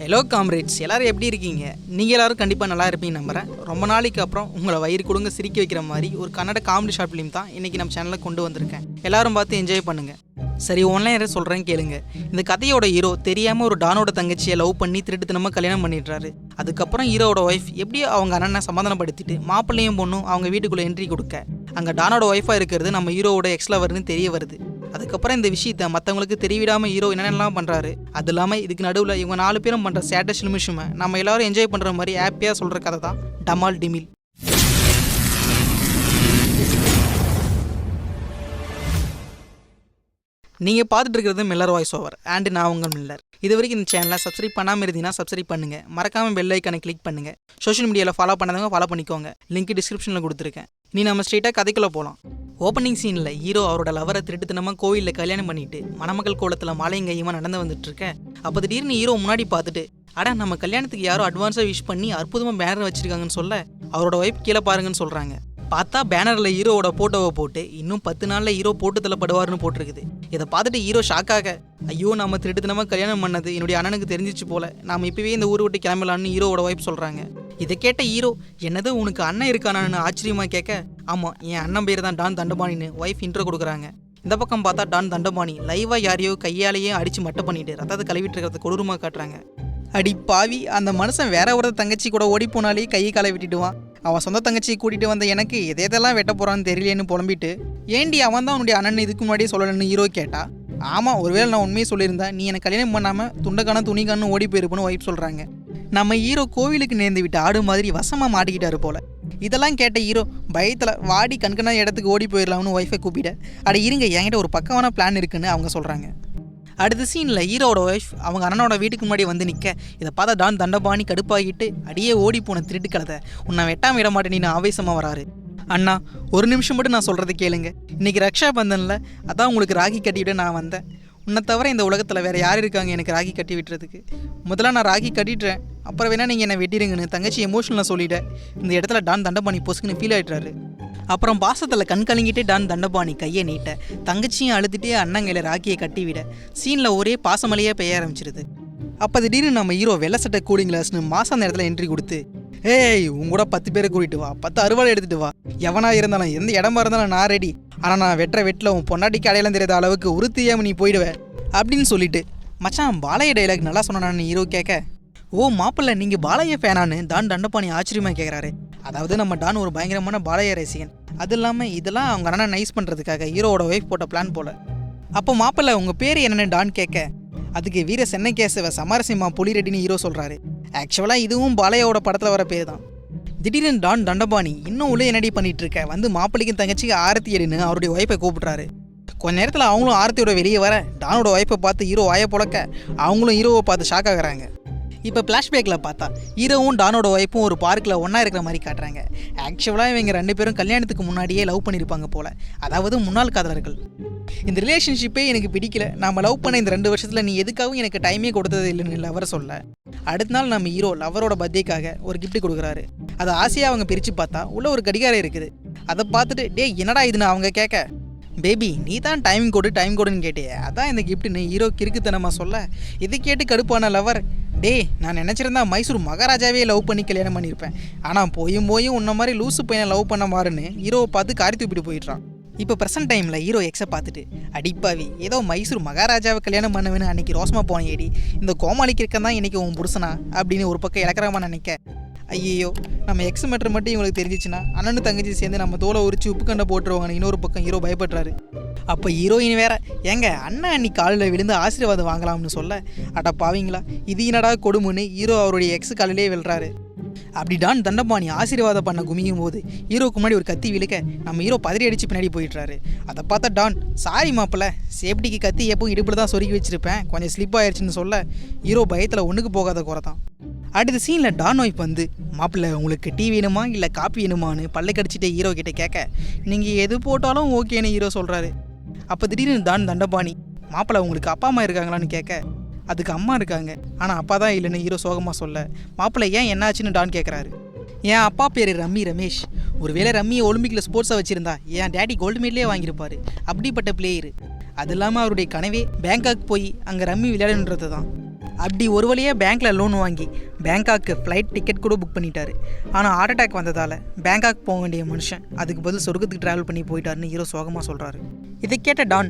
Hello comrades, எல்லோரும் எப்படி இருக்கீங்க? நீங்கள் எல்லோரும் கண்டிப்பாக நல்லா இருப்பீங்க நம்புகிறேன். ரொம்ப நாளைக்கு அப்புறம் உங்களை வயிறு கொடுங்க சிரிக்க வைக்கிற மாதிரி ஒரு கன்னட காமெடி ஷார்ட் ஃபிலிம் தான் இன்றைக்கி நம்ம சேனலில் கொண்டு வந்திருக்கேன். எல்லோரும் பார்த்து என்ஜாய் பண்ணுங்கள். சரி, ஒன்லைன் சொல்கிறேன் கேளுங்க. இந்த கதையோட ஹீரோ தெரியாமல் ஒரு டானோட தங்கச்சியை லவ் பண்ணி திருட்டுத்தனமாக கல்யாணம் பண்ணிடுறாரு. அதுக்கப்புறம் ஹீரோட ஒய்ஃப் எப்படியோ அவங்க அண்ணனை சமாதானப்படுத்திட்டு மாப்பிள்ளையும் பொண்ணும் அவங்க வீட்டுக்குள்ளே என்ட்ரி கொடுக்க அங்கே டானோட ஒய்ஃபாக இருக்கிறது நம்ம ஹீரோவோட எக்ஸ்லவர்னு தெரிய வருது. அதுக்கப்புறம் இந்த விஷயத்தை மற்றவங்களுக்கு தெரியவிடாமல் ஹீரோ என்னென்னலாம் பண்ணுறாரு, அது இல்லாமல் இதுக்கு நடுவில் இவங்க 4 பேரும் பண்ணுற சேட்டஸ் நிமிஷமே நம்ம எல்லாரும் என்ஜாய் பண்ணுற மாதிரி ஹாப்பியாக சொல்கிற கதை தான் டமால் டிமில். நீங்கள் பார்த்துட்டு இருக்கிறது மில்லர் வாய்ஸ் ஓவர் அண்ட் நான் உங்கள் மில்லர். இது வரைக்கும் இந்த சேனலை சப்ஸ்கிரைப் பண்ணாமல் இருந்தீங்கன்னா சப்ஸ்கிரைப் பண்ணுங்கள். மறக்காமல் பெல் ஐக்கானை கிளிக் பண்ணுங்கள். சோஷியல் மீடியாவில் ஃபாலோ பண்ணாதவங்க ஃபாலோ பண்ணிக்கோங்க. லிங்க் டிஸ்கிரிப்ஷனில் கொடுத்துருக்கேன். நீ நம்ம ஸ்ட்ரெயிட்டாக கதைக்குள்ளே போகலாம். ஓப்பனிங் சீனில் ஹீரோ அவரோட லவரை திருட்டுத்தனமாக கோவிலில் கல்யாணம் பண்ணிட்டு மணமக்கள் கோலத்தில் மாலையங்கையுமா நடந்து வந்துட்டு இருக்கேன். அப்போ திடீர்னு ஹீரோ முன்னாடி பார்த்துட்டு, அடா நம்ம கல்யாணத்துக்கு யாரோ அட்வான்ஸாக விஷ் பண்ணி அற்புதமாக பேனர் வச்சிருக்காங்கன்னு சொல்ல அவரோட ஒய்ஃப் கீழே பாருங்கன்னு சொல்கிறாங்க. பார்த்தா பேனரில் ஹீரோவோட ஃபோட்டோவை போட்டு இன்னும் 10 நாளில் ஹீரோ போட்டு தள்ளப்படுவார்னு போட்டிருக்குது. இதை பார்த்துட்டு ஹீரோ ஷாக்காக, ஐயோ நம்ம திருட்டுத்தனமாக கல்யாணம் பண்ணது என்னுடைய அண்ணனுக்கு தெரிஞ்சிச்சு போல, நாம் இப்போவே இந்த ஊரை விட்டு கிளம்பலான்னு ஹீரோவோட ஒய்ஃப் சொல்கிறாங்க. இதை கேட்ட ஹீரோ, என்னது உனக்கு அண்ணன் இருக்கானான்னு ஆச்சரியமாக கேட்க, ஆமாம் என் அண்ணன் பேர் தான் டான் தண்டபாணின்னு ஒய்ஃப் இன்ட்ரோ கொடுக்குறாங்க. இந்த பக்கம் பார்த்தா டான் தண்டபாணி லைவாக யாரையோ கையாலேயே அடித்து மட்டை பண்ணிட்டு ரத்தத்தை கழுவிட்டு இருக்கிறத கொடூரமாக காட்டுறாங்க. அடி பாவி, அந்த மனுஷன் வேற ஒரு தங்கச்சி கூட ஓடி போனாலே கையை காலை விட்டுடுவான். அவன் சொந்த தங்கச்சியை கூட்டிகிட்டு வந்த எனக்கு எதெல்லாம் வெட்ட போகிறான்னு தெரியலேன்னு புலம்பிட்டு, ஏண்டி அவன் தான் உன்னுடைய அண்ணன் இதுக்கு முன்னாடியே சொல்லணும்னு ஹீரோ கேட்டா, ஆமாம் ஒருவேளை நான் உண்மையை சொல்லியிருந்தேன், நீ எனக்கு கல்யாணம் பண்ணாமல் துண்டக்கான துணிக்கானு ஓடி போயிருப்போன்னு ஒய்ஃப் சொல்கிறாங்க. நம்ம ஹீரோ கோவிலுக்கு நேர்ந்து விட்டு ஆடு மாதிரி வசமாக மாட்டிக்கிட்டாரு போல. இதெல்லாம் கேட்ட ஹீரோ பயத்தில் வாடி கண்கணா இடத்துக்கு ஓடி போயிடலாம்னு ஒய்ஃபை கூப்பிட, அட இருங்க என்கிட்ட ஒரு பக்கமான பிளான் இருக்குன்னு அவங்க சொல்கிறாங்க. அடுத்த சீனில் ஹீரோட ஒய்ஃப் அவங்க அண்ணனோட வீட்டுக்கு முன்னாடி வந்து நிற்க, இதை பார்த்தா டான் தண்டபாணி கடுப்பாகிட்டு, அடியே ஓடி போன திருட்டு கலதை உன்னை வெட்டாமல் விட மாட்டேன்னு ஆவேசமாக வராரு. அண்ணா ஒரு நிமிஷம் மட்டும் நான் சொல்கிறது கேளுங்க. இன்றைக்கி ரக்ஷா பந்தனில் அதான் உங்களுக்கு ராகி கட்டிவிட நான் வந்தேன். உன்னை தவிர இந்த உலகத்தில் வேறு யார் இருக்காங்க எனக்கு ராகி கட்டி விட்டுறதுக்கு? முதல்ல நான் ராகி கட்டிடுறேன், அப்புறம் வேணால் நீங்கள் என்னை வெட்டிடுங்கன்னு தங்கச்சி எமோஷனலாக சொல்லிவிட இந்த இடத்துல டான் தண்டபாணி பொசுக்குன்னு ஃபீல் ஆகிட்டுறாரு. அப்புறம் பாசத்தில் கண் கலங்கிட்டே டான் தண்டபாணி கையை நீட்ட தங்கச்சியும் அழுதுகிட்டே அண்ணங்கையில் ராக்கியை கட்டி விட சீனில் ஒரே பாசமலையே பெய்ய ஆரம்பிச்சிருது. அப்போ திடீர்னு நம்ம ஹீரோ வெள்ளை சட்டை கூலிங் கிளாஸ்னு மாதம் நேரத்தில் என்ட்ரி கொடுத்து, ஏய் உங்கூட 10 பேரை கூட்டிட்டு வா, 10 அறுவாள் எடுத்துகிட்டு வா, எவனா இருந்தாலும் எந்த இடமா இருந்தாலும் நான் ரெடி, ஆனால் நான் வெட்டில் உன் பொண்டாட்டிக்கு அடையாளம் தெரியாத அளவுக்கு உறுத்தியாமல் நீ போயிடுவேன் அப்படின்னு சொல்லிட்டு, மச்சான் பாலைய டைலாக் நல்லா சொன்னான்னு ஹீரோ கேட்க, ஓ மாப்பிள்ள நீங்கள் பாலைய ஃபேனான்னு டான் தண்டபாணி ஆச்சரியமாக கேட்குறாரு. அதாவது நம்ம டான் ஒரு பயங்கரமான பாலைய ரசிகன். அது இல்லாமல் இதெல்லாம் அவங்க அண்ணனை நைஸ் பண்ணுறதுக்காக ஹீரோவோட ஒய்ஃப் போட்ட பிளான் போல். அப்போ மாப்பிள்ள உங்கள் பேர் என்னென்னு டான் கேட்க, அதுக்கு வீர சென்னைக்கேசவ சமரசிம்மா புலிரெட்டின்னு ஹீரோ சொல்கிறாரு. ஆக்சுவலாக இதுவும் பாலையோட படத்தில் வர பேர் தான். திடீர்னு டான் தண்டபாணி இன்னும் உள்ளே என்னடி பண்ணிகிட்டு இருக்க, வந்து மாப்பிள்ளைக்கும் தங்கச்சிக்கு ஆரத்தி எடுன்னு அவருடைய ஒய்ஃபை கூப்பிட்றாரு. கொஞ்ச நேரத்தில் அவங்களும் ஆரத்தியோட வெளியே வர டானோட ஒய்ஃபை பார்த்து ஹீரோ வாயை புழக்க அவங்களும் ஹீரோவை பார்த்து ஷாக் ஆகுறாங்க. இப்போ ஃப்ளாஷ்பேக்கில் பார்த்தா ஹீரோவும் டானோட ஒய்ஃபும் ஒரு பார்க்கில் ஒன்றா இருக்கிற மாதிரி காட்டுறாங்க. ஆக்சுவலாக இவங்க 2 பேரும் கல்யாணத்துக்கு முன்னாடியே லவ் பண்ணியிருப்பாங்க போல், அதாவது முன்னாள் காதலர்கள். இந்த ரிலேஷன்ஷிப்பே எனக்கு பிடிக்கல, நம்ம லவ் பண்ண இந்த 2 வருஷத்தில் நீ எதுக்காகவும் எனக்கு டைமே கொடுத்தது இல்லைன்னு லவர் சொல்ல, அடுத்த நாள் நம்ம ஹீரோ லவரோட பர்த்டேக்காக ஒரு கிஃப்ட் கொடுக்குறாரு. அதை ஆசையாக அவங்க பிரித்து பார்த்தா உள்ள ஒரு கடிகாரம் இருக்குது. அதை பார்த்துட்டு டே என்னடா இதுன்னு அவங்க கேட்க, பேபி நீ தான் டைம் கொடுன்னு கேட்டியே, அதான் இந்த கிஃப்ட்டுன்னு ஹீரோ கிறுக்குத்தனமாக சொல்ல, இதை கேட்டு கடுப்பான லவர், டே நான் நினச்சிருந்தா மைசூர் மகாராஜாவே லவ் பண்ணி கல்யாணம் பண்ணியிருப்பேன், ஆனால் போயும் உன்ன மாதிரி லூசு பையனை லவ் பண்ண மாறுன்னு ஹீரோவை பார்த்து காரி தூப்பிட்டு போயிடுறான். இப்போ ப்ரெசன்ட் டைமில் ஹீரோ எக்ஸை பார்த்துட்டு, அடிப்பாவி ஏதோ மைசூர் மகாராஜாவை கல்யாணம் பண்ணுவேன்னு அன்றைக்கி ரோசமாக போனேடி, இந்த கோமாளிக்கு இருக்க தான் இன்றைக்கி உன் புருஷனா அப்படின்னு ஒரு பக்கம் இலக்கரமாக நினைக்க, ஐயோ நம்ம எக்ஸ் மேட்ரு மட்டும் இவங்களுக்கு தெரிஞ்சிச்சுன்னா அண்ணனு தங்கச்சி சேர்ந்து நம்ம தோலை உரிச்சு உப்பு கண்டை போட்டுருவாங்கன்னு இன்னொரு பக்கம் ஹீரோ பயப்படுறாரு. அப்போ ஹீரோயின் வேற, ஏங்க அண்ணன் அன்னைக்கு காலில் விழுந்து ஆசீர்வாதம் வாங்கலாம்னு சொல்ல, அட பாவீங்களா இது என்னடா கொடுமுன்னு ஹீரோ அவருடைய எக்ஸ் காலிலே விழுறாரு. அப்படி டான் தண்டபாணி ஆசீர்வாதம் பண்ண குமியும் போது ஹீரோக்கு முன்னாடி ஒரு கத்தி விழுக்க நம்ம ஹீரோ பதறி அடித்து பின்னாடி போயிடுறாரு. அதை பார்த்தா டான், சாரி மாப்பிள்ள சேஃப்டிக்கு கத்தி எப்பவும் இடுப்பில் தான் சொருகி வச்சிருப்பேன், கொஞ்சம் ஸ்லிப் ஆயிடுச்சுன்னு சொல்ல ஹீரோ பயத்தில் ஒன்றுக்கு போகாத குறை தான். அடுத்த சீனில் டான் ஒய்ஃப் வந்து, மாப்பிள்ள உங்களுக்கு டீ வேணுமா இல்லை காப்பி வேணுமான்னு பல்லை கடிச்சிட்டே ஹீரோ கிட்டே கேட்க, நீங்கள் எது போட்டாலும் ஓகேன்னு ஹீரோ சொல்கிறாரு. அப்போ திடீர்னு டான் தண்டபாணி, மாப்பிள்ள உங்களுக்கு அப்பா அம்மா இருக்காங்களான்னு கேட்க, அதுக்கு அம்மா இருக்காங்க ஆனால் அப்பா தான் இல்லைன்னு ஹீரோ சோகமாக சொல்ல, மாப்பிள்ளை ஏன் என்னாச்சுன்னு டான் கேட்குறாரு. என் அப்பா பேர் ரமேஷ். ஒருவேளை ரம்மியை ஒலிம்பிக்கில் ஸ்போர்ட்ஸாக வச்சுருந்தா என் டேடி கோல்டு மெடலே வாங்கியிருப்பார். அப்படிப்பட்ட பிளேயரு. அது இல்லாமல் அவருடைய கனவே பேங்காக் போய் அங்கே ரம்மி விளையாடுன்றது தான். அப்படி ஒரு வழியாக பேங்க்கில் லோன் வாங்கி பேங்காக்கு ஃப்ளைட் டிக்கெட் கூட புக் பண்ணிட்டாரு. ஆனால் ஹார்ட் அட்டாக் வந்ததால் பேங்காக் போக வேண்டிய மனுஷன் அதுக்கு பதில் சொர்க்கத்துக்கு ட்ராவல் பண்ணி போயிட்டாருன்னு ஹீரோ சோகமாக சொல்கிறாரு. இதை கேட்ட டான்,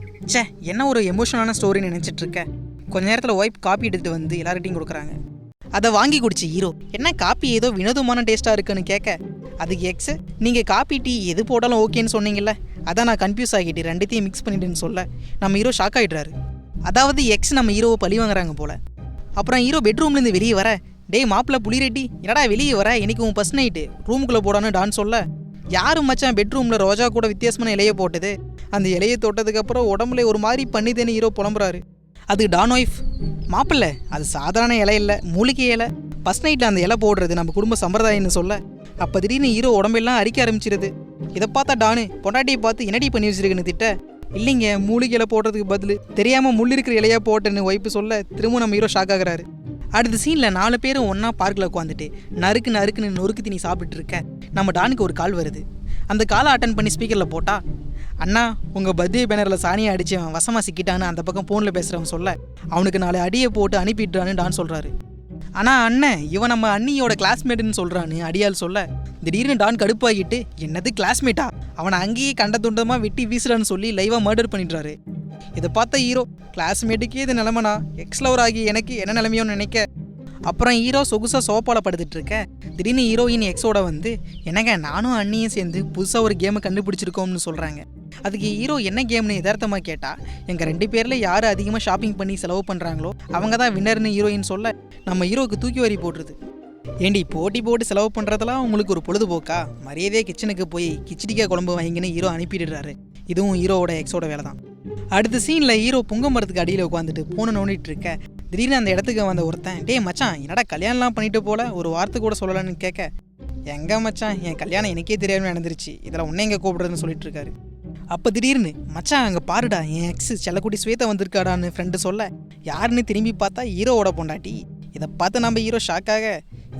என்ன ஒரு எமோஷனலான ஸ்டோரின்னு நினச்சிட்டு இருக்க. கொஞ்ச நேரத்தில் ஒய்ஃப் காப்பி எடுத்துகிட்டு வந்து எல்லார்கிட்டையும் கொடுக்குறாங்க. அதை வாங்கி குடிச்சு ஹீரோ, என்ன காப்பி ஏதோ வினோதமான டேஸ்ட்டாக இருக்குன்னு கேட்க, அதுக்கு எக்ஸ், நீங்கள் காப்பி டீ எது போட்டாலும் ஓகேன்னு சொன்னீங்கல்ல, அதான் நான் கன்ஃபியூஸ் ஆகிட்டு ரெண்டுத்தையும் மிக்ஸ் பண்ணிட்டேன்னு சொல்ல நம்ம ஹீரோ ஷாக் ஆகிடுறாரு. அதாவது எக்ஸ் நம்ம ஹீரோவை பழி வாங்குறாங்க போல். அப்புறம் ஹீரோ பெட்ரூம்லேருந்து வெளியே வர, டேய் மாப்பிள்ள புளி ரெட்டி, என்னடா வெளியே வர, இன்னைக்கு உன் ஃபர்ஸ்ட் நைட்டு, ரூமுக்குள்ளே போடான்னு டான் சொல்ல, யாரும் மச்சான் பெட்ரூமில் ரோஜா கூட வித்தியாசமான இலையை போட்டது, அந்த இலையை தொட்டதுக்கப்புறம் உடம்புல ஒரு மாதிரி பண்ணிதேன்னு ஹீரோ புலம்புறாரு. அதுக்கு டான் ஒய்ஃப், மாப்பிள்ள அது சாதாரண இலை இல்லை, மூலிகை இலை, ஃபர்ஸ்ட் நைட்டில் அந்த இலை போடுறது நம்ம குடும்ப சம்பிரதாயம்னு சொல்ல, அப்போ திடீர்னு ஹீரோ உடம்பெல்லாம் அரிக்க ஆரம்பிச்சிருது. இதை பார்த்தா டானு பொண்டாட்டியை பார்த்து என்னடி பண்ணி வச்சிருக்குன்னு திட்ட, இல்லைங்க மூலிகை இலை போடுறதுக்கு பதில் தெரியாமல் முள் இருக்கிற இலையாக போட்டேன்னு ஒய்ஃபு சொல்ல திரும்ப நம்ம ஹீரோ ஷாக் ஆகுறாரு. அடுத்த சீனில் 4 பேரும் ஒன்றா பார்க்கில் உட்காந்துட்டு நறுக்குன்னு நொறுக்கு தீனி சாப்பிட்டு இருக்க நம்ம டானுக்கு ஒரு கால் வருது. அந்த காலை அட்டன் பண்ணி ஸ்பீக்கரில் போட்டா, அண்ணா உங்கள் பர்த்டே பேனரில் சாணியை அடித்து அவன் வசமாக சிக்கிட்டான்னு அந்த பக்கம் ஃபோனில் பேசுகிறவன் சொல்ல, அவனுக்கு 4 அடியை போட்டு அனுப்பிடுறான்னு டான் சொல்கிறாரு. ஆனால் அண்ணன் இவன் நம்ம அண்ணியோட கிளாஸ்மேட்டுன்னு சொல்கிறான்னு அடியால் சொல்ல, திடீர்னு டான் கடுப்பாகிட்டு, என்னது கிளாஸ்மேட்டா, அவனை அங்கேயே கண்ட துண்டமாக வெட்டி வீசுறான்னு சொல்லி லைவாக மர்டர் பண்ணிடுறாரு. இதை பார்த்த ஹீரோ, கிளாஸ்மேட்டுக்கே இது நிலமனா, எக்ஸ்லவர் ஆகி எனக்கு என்ன நிலைமையோன்னு நினைக்க, அப்புறம் ஹீரோ சொகுசாக சோப்பாவில் படுத்துட்டு இருக்க, திடீர்னு ஹீரோயின் எக்ஸோட வந்து, என்னங்க நானும் அண்ணியும் சேர்ந்து புதுசாக ஒரு கேமை கண்டுபிடிச்சிருக்கோம்னு சொல்கிறாங்க. அதுக்கு ஹீரோ என்ன கேம்னு யதார்த்தமாக கேட்டால், எங்கள் 2 பேரில் யார் அதிகமாக ஷாப்பிங் பண்ணி செலவு பண்ணுறாங்களோ அவங்க தான் வின்னர்னு ஹீரோயின் சொல்ல, நம்ம ஹீரோவுக்கு தூக்கி வரி போட்டுருது. ஏண்டி போட்டி போட்டு செலவு பண்ணுறதெல்லாம் உங்களுக்கு ஒரு பொழுதுபோக்கா, மரியாதையே கிச்சனுக்கு போய் கிச்சடிக்காய் குழம்பு வாங்கின்னு ஹீரோ அனுப்பிடுறாரு. இதுவும் ஹீரோவோட எக்ஸோட வேலை தான். அடுத்த சீனில் ஹீரோ புங்க மரத்துக்கு அடியில் உட்காந்துட்டு போன நோண்டிட்டு இருக்க, திடீர்னு அந்த இடத்துக்கு வந்த ஒருத்தன், டே மச்சான் என்னடா கல்யாணம்லாம் பண்ணிட்டு போல, ஒரு வார்த்தை கூட சொல்லலான்னு கேட்க, எங்க மச்சான் என் கல்யாணம் எனக்கே தெரியாமல் நடந்துருச்சு, இதில் உன்னை எங்கே கூப்பிடுறதுன்னு சொல்லிட்டு இருக்காரு. அப்போ திடீர்னு, மச்சான் அங்கே பாருடா என் எக்ஸ் செல்லக்குட்டி ஸ்வேதா வந்திருக்காடான்னு ஃப்ரெண்டு சொல்ல, யாருன்னு திரும்பி பார்த்தா ஹீரோவோட பொண்டாட்டி. இதை பார்த்து நம்ம ஹீரோ ஷாக்காக,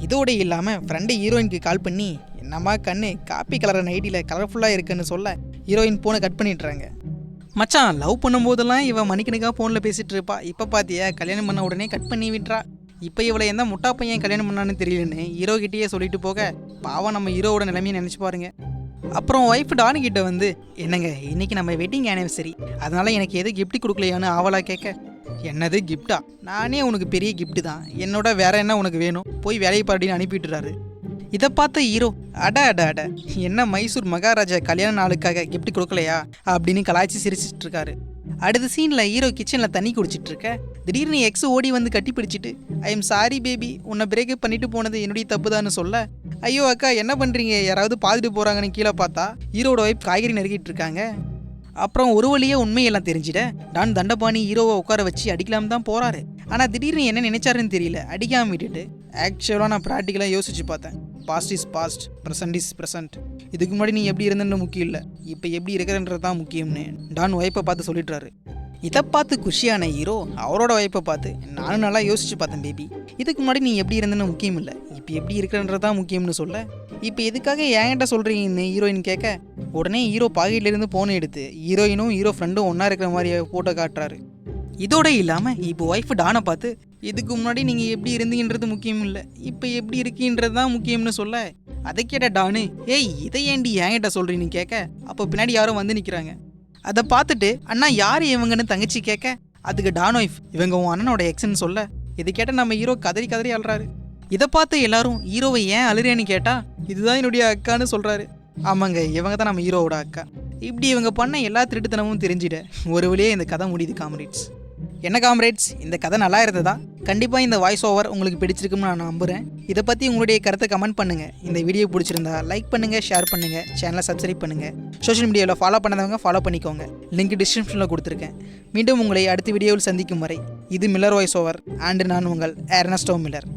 இதோட இல்லாமல் ஃப்ரெண்டு ஹீரோயினுக்கு கால் பண்ணி, என்னம்மா கண்ணு காப்பி கலர் நைட்டியில் கலர்ஃபுல்லாக இருக்குன்னு சொல்ல, ஹீரோயின் ஃபோனை கட் பண்ணிடுறாங்க. மச்சான் லவ் பண்ணும்போதெல்லாம் இவன் மணிக்கணுக்காக ஃபோனில் பேசிகிட்டு இருப்பா, இப்போ பார்த்தியா கல்யாணம் பண்ண உடனே கட் பண்ணி விட்றா, இப்போ இவளை எந்த முட்டா பையன் கல்யாணம் பண்ணான்னு தெரியலன்னு ஹீரோ கிட்டேயே சொல்லிட்டு போக, பாவம் நம்ம ஹீரோவோட நிலைமையை நினச்சி பாருங்க. அப்புறம் ஒய்ஃப் டானு கிட்ட வந்து, என்னங்க இன்னைக்கு நம்ம வெட்டிங் ஆனிவர்சரி, அதனால எனக்கு எது கிஃப்ட் கொடுக்கலையான்னு ஆவலாக கேட்க, என்னது கிஃப்டா, நானே உனக்கு பெரிய கிஃப்ட்டு தான், என்னோட வேற என்ன உனக்கு வேணும், போய் வேலையை பாருடின்னு அனுப்பிட்டுறாரு. இதை பார்த்த ஹீரோ, அட என்ன மைசூர் மகாராஜா கல்யாண நாளுக்காக கிஃப்ட் கொடுக்கலையா அப்படின்னு கலாய்ச்சி சிரிச்சிட்டு இருக்காரு. அடுத்த சீனில் ஹீரோ கிச்சனில் தண்ணி குடிச்சிட்டு இருக்க, திடீர்னு எக்ஸ் ஓடி வந்து கட்டி பிடிச்சிட்டு, ஐ எம் சாரி பேபி, உன்னை பிரேக்கப் பண்ணிட்டு போனது என்னுடைய தப்புதான்னு சொல்ல, ஐயோ அக்கா என்ன பண்ணுறீங்க, யாராவது பார்த்துட்டு போகிறாங்கன்னு கீழே பார்த்தா ஹீரோட ஒய்ஃப் காய்கறி நறுக்கிட்டு இருக்காங்க. அப்புறம் ஒரு வழியாக உண்மையெல்லாம் தெரிஞ்சிட டான் தண்டபாணி ஹீரோவை உட்கார வச்சு அடிக்கலாம் தான் போகிறாரு. ஆனால் திடீர்னு என்ன நினைச்சாருன்னு தெரியல, அடிக்காமல் விட்டுட்டு, ஆக்சுவலாக நான் ப்ராக்டிக்கலாக யோசிச்சு பார்த்தேன், past is past, present is present, இதுக்கு முன்னாடி நீ எப்படி இருந்தன்னு முக்கியம் இல்லை, இப்போ எப்படி இருக்கிறன்றது தான் முக்கியம்னு டான் ஒய்ஃபை பார்த்து சொல்லிடுறாரு. இதை பார்த்து குஷியான ஹீரோ அவரோட ஒய்ஃபை பார்த்து, நானும் நல்லா யோசிச்சு பார்த்தேன் பேபி, இதுக்கு முன்னாடி நீ எப்படி இருந்தன்னு முக்கியம் இல்லை, இப்போ எப்படி இருக்கிறன்றது தான் முக்கியம்னு சொல்ல, இப்போ எதுக்காக என்கிட்ட சொல்கிறீங்கன்னு ஹீரோயின் கேட்க, உடனே ஹீரோ பாக்கெட்லேருந்து ஃபோனை எடுத்து ஹீரோயினும் ஹீரோ ஃப்ரெண்டும் ஒன்றா இருக்கிற மாதிரி ஃபோட்டோ காட்டுறாரு. இதோட இல்லாமல் இப்போ ஒய்ஃபு டானை பார்த்து, இதுக்கு முன்னாடி நீங்கள் எப்படி இருந்தீங்கன்றது முக்கியம் இல்லை, இப்போ எப்படி இருக்கீன்றது தான் முக்கியம்னு சொல்ல, அதை கேட்ட டானு, ஏய் இதை ஏண்டி என்கிட்ட சொல்கிறீன்னு கேட்க, அப்போ பின்னாடி யாரும் வந்து நிற்கிறாங்க. அதை பார்த்துட்டு, அண்ணா யார் இவங்கன்னு தங்கச்சி கேட்க, அதுக்கு டான் ஒய்ஃப், இவங்க உன் அண்ணனோட எக்ஸ்ன்னு சொல்ல, இது கேட்ட நம்ம ஹீரோ கதறி அழுறாரு. இதை பார்த்து எல்லாரும் ஹீரோவை ஏன் அழுறேன்னு கேட்டா, இதுதான் என்னுடைய அக்கான்னு சொல்கிறாரு. ஆமாங்க இவங்க தான் நம்ம ஹீரோவோட அக்கா. இப்படி இவங்க பண்ண எல்லா திருட்டுத்தனமும் தெரிஞ்சிட ஒரு வழியே இந்த கதை முடியுது காம்ரேட்ஸ். என்ன காம்ரேட்ஸ், இந்த கதை நல்லா இருந்ததா? கண்டிப்பாக இந்த வாய்ஸ் ஓவர் உங்களுக்கு பிடிச்சிருக்குன்னு நான் நம்புகிறேன். இதை பற்றி உங்களுடைய கருத்தை கமெண்ட் பண்ணுங்கள். இந்த வீடியோ பிடிச்சிருந்தா லைக் பண்ணுங்கள், ஷேர் பண்ணுங்கள், சேனலை சப்ஸ்கிரைப் பண்ணுங்கள். சோஷியல் மீடியாவில் ஃபாலோ பண்ணாதவங்க ஃபாலோ பண்ணிக்கோங்க, லிங்க் டிஸ்கிரிப்ஷனில் கொடுத்துருக்கேன். மீண்டும் உங்களை அடுத்த வீடியோவில் சந்திக்கும் வரை இது மில்லர் வாய்ஸ் ஓவர் அண்ட் நான் உங்கள் ஏர்னஸ்டோ மில்லர்.